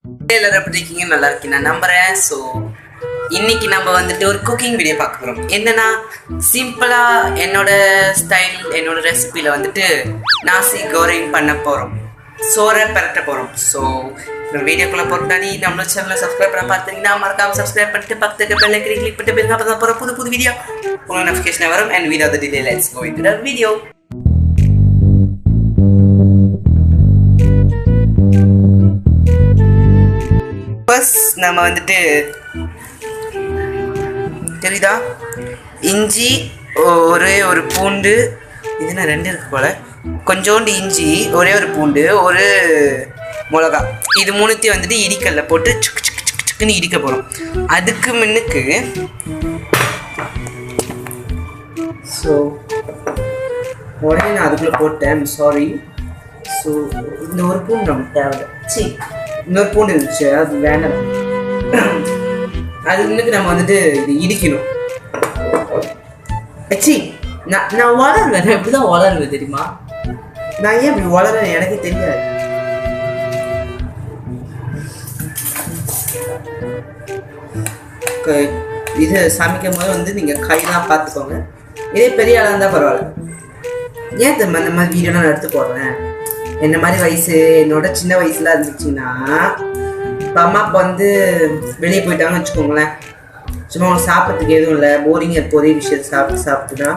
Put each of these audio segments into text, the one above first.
எல்லாரும் எப்படி இருக்கீங்க? நல்லா இருக்கீங்க நான் நம்புறேன். ஸோ இன்னைக்கு நம்ம வந்துட்டு ஒரு குக்கிங் வீடியோ பார்க்க போகிறோம். என்னன்னா சிம்பிளாக என்னோட ஸ்டைல் என்னோட ரெசிபியில் வந்துட்டு நாசி கோரிங் பண்ண போகிறோம், சோறை பரட்ட போகிறோம். ஸோ வீடியோக்குள்ளே போகிறதாடி நம்மளோட சேனலை சப்ஸ்கிரைப் பண்ண பார்த்தீங்கன்னா மறக்காம சப்ஸ்கிரைப் பண்ணிட்டு பக்கத்துக்கு பெல் ஐக்கனை கிளிக் பண்ணிட்டு போய் அப்போ தான் போகிற புது புது வீடியோ உங்களுக்கு நோட்டிஃபிகேஷன் வரும். And without the delay let's go into the video. First நம்ம வந்துட்டு தெரியுதா, இஞ்சி ஒரே ஒரு பூண்டு, இதுனா 2 இருக்கு போல, கொஞ்சோண்டு இஞ்சி, ஒரே ஒரு பூண்டு, ஒரு மிளகா, இது மூணுத்தையும் வந்துட்டு இடிக்கல்ல போட்டு சுக்கு சுக்கு சுக்கு சுக்குன்னு இடிக்க போகிறோம். அதுக்கு முன்னுக்கு ஸோ உடனே நான் அதுக்குள்ளே போட்டேன், சாரி. ஸோ இந்த ஒரு பூண்டு நமக்கு தேவை. சரி, இன்னொரு பூண்டு இருந்துச்சு, அது வேண்டாம். அது இன்னுக்கு நம்ம வந்துட்டு இது இடிக்கணும். சி நான் வளருவேன், நான் இப்படிதான் வளருவேன் தெரியுமா? நான் ஏன் இப்படி வளருவேன் எனக்கு தெரியாது. இது சமைக்கும் போது வந்து நீங்கள் கையெல்லாம் பார்த்துக்கோங்க. இதே பெரிய ஆளாக இருந்தால் பரவாயில்ல. ஏன் இந்த மாதிரி வீடியோலாம் நான் எடுத்து போடுறேன், என்ன மாதிரி வயசு என்னோட சின்ன வயசுல இருந்துச்சுன்னா, இப்போ அம்மா அப்போ வந்து வெளியே போயிட்டாங்கன்னு வச்சுக்கோங்களேன், சும்மா அவங்க சாப்பிட்றதுக்கு எதுவும் இல்லை, போரிங் இருக்க ஒரே விஷயத்தை சாப்பிட்டுனா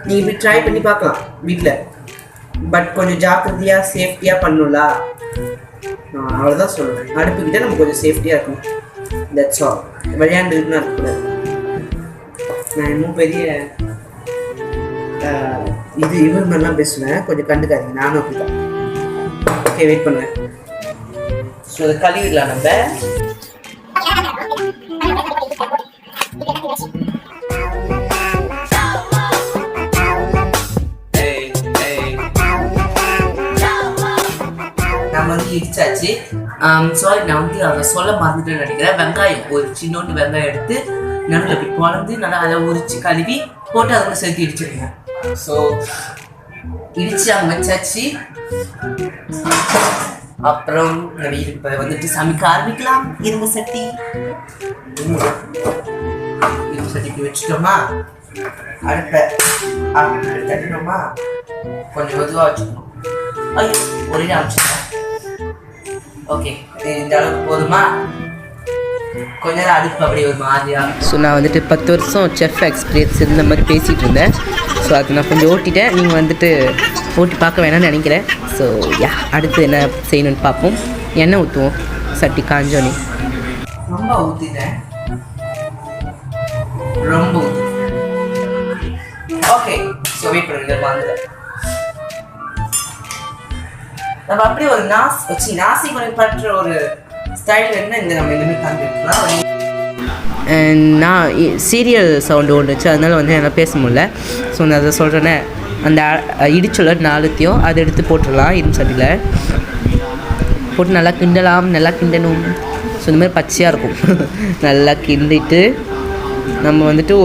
நீங்கள் இப்படி ட்ரை பண்ணி பார்க்கலாம் வீட்டில். பட் கொஞ்சம் ஜாக்கிரதையாக சேஃப்டியாக பண்ணணும்ல, நான் அவ்வளோதான் சொல்லுவேன். அடுப்புக்கிட்ட நம்ம கொஞ்சம் சேஃப்டியாக இருக்கணும். That's all. விளையாண்டுக்குன்னா இருக்கக்கூடாது. நான் இன்னும் பெரிய இவர் மாதிரிலாம் பேசுவேன், கொஞ்சம் கண்டுக்காதீங்க, நானும் அப்படிதான். ஓகே, வெயிட் பண்ணுவேன். ஸோ அதை கழுவிடலாம் நம்ம. நம்ம வந்து இடிச்சாச்சு. சாரி, நான் வந்து அதை சொல்ல மறந்துட்டேன்னு நினைக்கிறேன். வெங்காயம், ஒரு சின்னோண்டு வெங்காயம் எடுத்து நடுவில் அப்படி குழந்து நல்லா அதை உரிச்சு கழுவி போட்டு அதை கூட சேர்த்து இடிச்சிருங்க. ஸோ இடிச்சு அங்கே வச்சாச்சு. அப்புறம் நம்ம இப்போ வந்துட்டு சமைக்க ஆரம்பிக்கலாம். இரும்பு சட்டி வச்சுட்டோமா, அடுப்பை தட்டினோமா, கொஞ்சம் மெதுவாக வச்சுக்கணும். ஐயோ, ஒரே வச்சுக்கோங்க. ஓகே, இந்த அளவுக்கு போதுமா? கொஞ்ச நேரம் அடுப்பு அப்படி ஒரு மாதிரியா. ஸோ நான் வந்துட்டு 10 வருஷம் செஃப் எக்ஸ்பீரியன்ஸ் இந்த மாதிரி பேசிகிட்டு இருந்தேன். ஸோ அது நான் கொஞ்சம் ஓட்டிட்டேன். நீங்கள் வந்துட்டு ஓட்டி பார்க்க வேணாம்னு நினைக்கிறேன். ஸோ அடுத்து என்ன செய்யணும்னு பார்ப்போம். எண்ணெய் ஊற்றுவோம், சட்டி காஞ்சோனே. ரொம்ப ஊற்றிட்டேன், ரொம்ப ஓகே. ஸோ வெயிட் பண்ணுங்க, வாங்குறேன். நம்ம அப்படியே ஒரு நாசி கோரிங் பண்ற ஒரு ஸ்டைல் என்ன இந்த நம்ம எல்லாமே காண்பிக்கலாம். நான் சீரியல் சவுண்டு ஒன்றுச்சு, அதனால வந்து என்னால் பேச முடியல. ஸோ நான் அதை சொல்கிறேன்னே, அந்த இடிச்சுள்ள 4த்தையும் அதை எடுத்து போட்டுடலாம். இரும்பு சட்டியில் போட்டு நல்லா கிண்டலாம், நல்லா கிண்டணும். ஸோ இந்த மாதிரி பச்சையாக இருக்கும். நல்லா கிண்டிட்டு நம்ம வந்துட்டு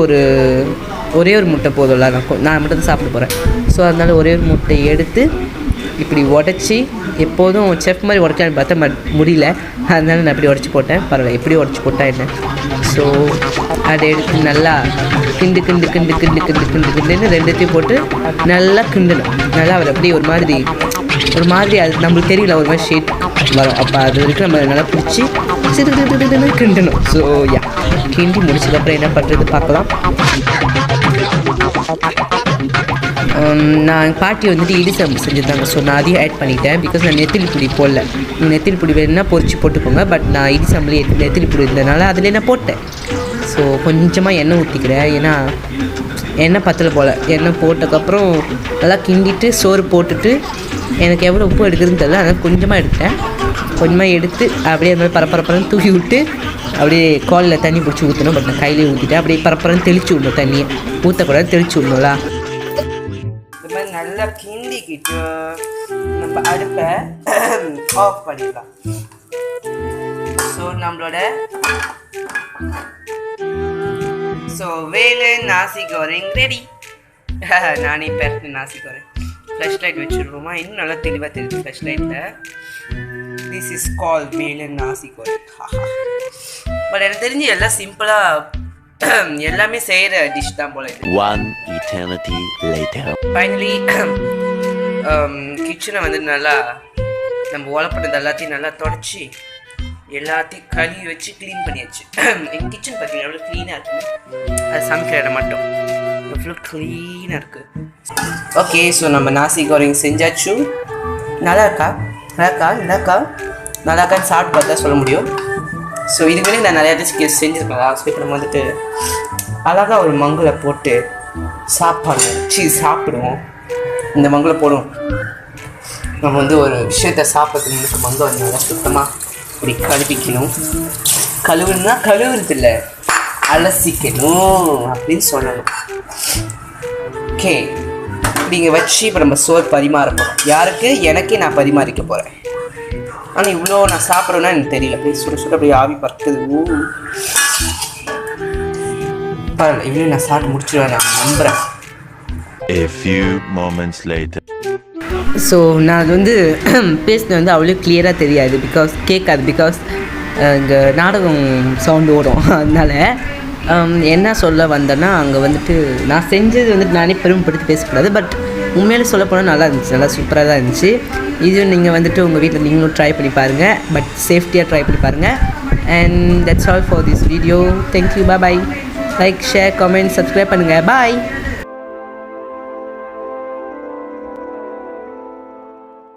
ஒரே ஒரு முட்டை போதும்ல, நான் மட்டும் தான் சாப்பிட போகிறேன். ஸோ அதனால ஒரே ஒரு முட்டையை எடுத்து இப்படி உடச்சி, எப்போதும் செஃப் மாதிரி உடைக்கலான்னு பார்த்தா முடியல, அதனால நான் இப்படி உடச்சி போட்டேன். பரவாயில்ல, எப்படி உடச்சி போட்டால் என்ன. ஸோ அதை எடுத்து நல்லா கிண்டு கிண்டு கிண்டு கிண்டு கிண்டு கிண்டு கிண்டுன்னு 2த்தையும் போட்டு நல்லா கிண்டணும். நல்லா அவர் அப்படி ஒரு மாதிரி அது நம்மளுக்கு தெரியல, ஒரு மாதிரி ஷேட் வரும். அப்போ அது வரைக்கும் நம்ம நல்லா பிடிச்சி சிறு கிண்டணும். ஸோ கிண்டி முடிச்சதுக்கப்புறம் என்ன பண்ணுறது பார்க்கலாம். நான் பாட்டி வந்துட்டு இடிசம்பு செஞ்சுருந்தாங்க. ஸோ நான் அதையும் ஆட் பண்ணிட்டேன். பிகாஸ் நான் நெத்திலி பொடி போடல. நெத்திலி பொடி வேணுன்னா பொரிச்சு போட்டுக்கோங்க. பட் நான் இடிசம்புலேயே நெத்திலி பொடி இருந்ததுனால அதில் நான் போட்டேன். ஸோ கொஞ்சமாக எண்ணெய் ஊற்றிக்கிறேன், ஏன்னா எண்ணெய் பத்தலை போல். எண்ணெய் போட்டதுக்கப்புறம் நல்லா கிண்டிட்டு சோறு போட்டுட்டு, எனக்கு எவ்வளோ உப்பு எடுக்குதுன்னு தெரியல, அதனால் கொஞ்சமாக எடுத்தேன். கொஞ்சமாக எடுத்து அப்படியே அந்த மாதிரி பரப்பரப்பரன்னு தூக்கி விட்டு அப்படியே கோலில் தண்ணி பிடிச்சி ஊற்றணும். பட் நான் கையிலே ஊற்றிட்டேன். அப்படியே பரப்பரன்னு தெளிச்சு விடணும், தண்ணியை ஊற்றக்கூடாது, தெளிச்சு விடணும்ல. இந்த மாதிரி நல்லா கிண்டிக்கிட்டு நம்ம அடுப்பை ஆஃப் பண்ணிடலாம். ஸோ நம்மளோட வேலை நாசி கோரிங் ரெடி. நானே பெருட்டு நாசி கோரிங். ஃப்ளஷ் லைட் வச்சுருவோமா, இன்னும் நல்லா தெளிவாக தெரியுது ஃப்ளஷ் லைட்டில். திஸ் இஸ் கால் வேலன் நாசி கோரிங். பட் எனக்கு தெரிஞ்சு எல்லாம் சிம்பிளாக எல்லாமே செய்கிற டிஷ் தான் போல. One eternity later. ஃபைனலி கிச்சனை வந்து நல்லா நம்ம உழப்பனது எல்லாத்தையும் நல்லா தொடச்சி எல்லாத்தையும் கழுவி வச்சு க்ளீன் பண்ணியாச்சு. எங்கள் கிச்சன் பார்த்தீங்கன்னா எவ்வளோ க்ளீனாக இருக்குது. அது சமைக்கிற இடம் மட்டும் எவ்வளோ க்ளீனாக இருக்குது. ஓகே, ஸோ நம்ம நாசி கோரிங் செஞ்சாச்சு. நல்லா இருக்கா நல்லாக்கான்னு சாப்பிட்டு பார்த்தா சொல்ல முடியும். ஸோ இதுக்கு மேலே நான் நிறையா டிஷ் செஞ்சுருக்கேன். ஸோ இப்போ நம்ம வந்துட்டு அழகாக ஒரு மங்கில் போட்டு சாப்பிடுவோம். இந்த மங்கில் போடுவோம். நம்ம வந்து ஒரு விஷயத்தை சாப்பிட்றதுக்கு முன்னாடி மங்கை வந்து நல்லா சுத்தமாக இப்படி கழுவிக்கணும். கழுவுனா கழுவுறது இல்லை, அலசிக்கணும் அப்படின்னு சொல்லணும். ஓகே, நீங்கள் வச்சு இப்போ நம்ம சோறு பரிமாற போகிறோம். யாருக்கு? எனக்கே நான் பரிமாறிக்க போகிறேன். ஆனால் இவ்வளோ நான் சாப்பிட்றேன்னா எனக்கு தெரியல. அப்படியே சுட சுட அப்படியே ஆவி பறக்குது. பரவாயில்ல, இவ்வளோ நான் சாப்பிட்டு முடிச்சிடுவேன் நான் நம்புகிறேன். A few moments later. So நான் அது வந்து பேசினது வந்து அவ்வளோ கிளியராக தெரியாது, பிகாஸ் இங்கே நாடகம் சவுண்டு ஓடும். அதனால் என்ன சொல்ல வந்தேன்னா, அங்கே வந்துட்டு நான் செஞ்சது வந்துட்டு நானே பெருமைப்படுத்தி பேசக்கூடாது. பட் உண்மையிலே சொல்ல போனால் நல்லா இருந்துச்சு, நல்லா சூப்பராக தான் இருந்துச்சு. இது நீங்கள் வந்துட்டு உங்கள் வீட்டில் நீங்களும் ட்ரை பண்ணி பாருங்கள். பட் சேஃப்டியாக ட்ரை பண்ணி பாருங்கள். And that's all for this video. Thank you, bye. Like, share, comment, subscribe பண்ணுங்கள். பாய்.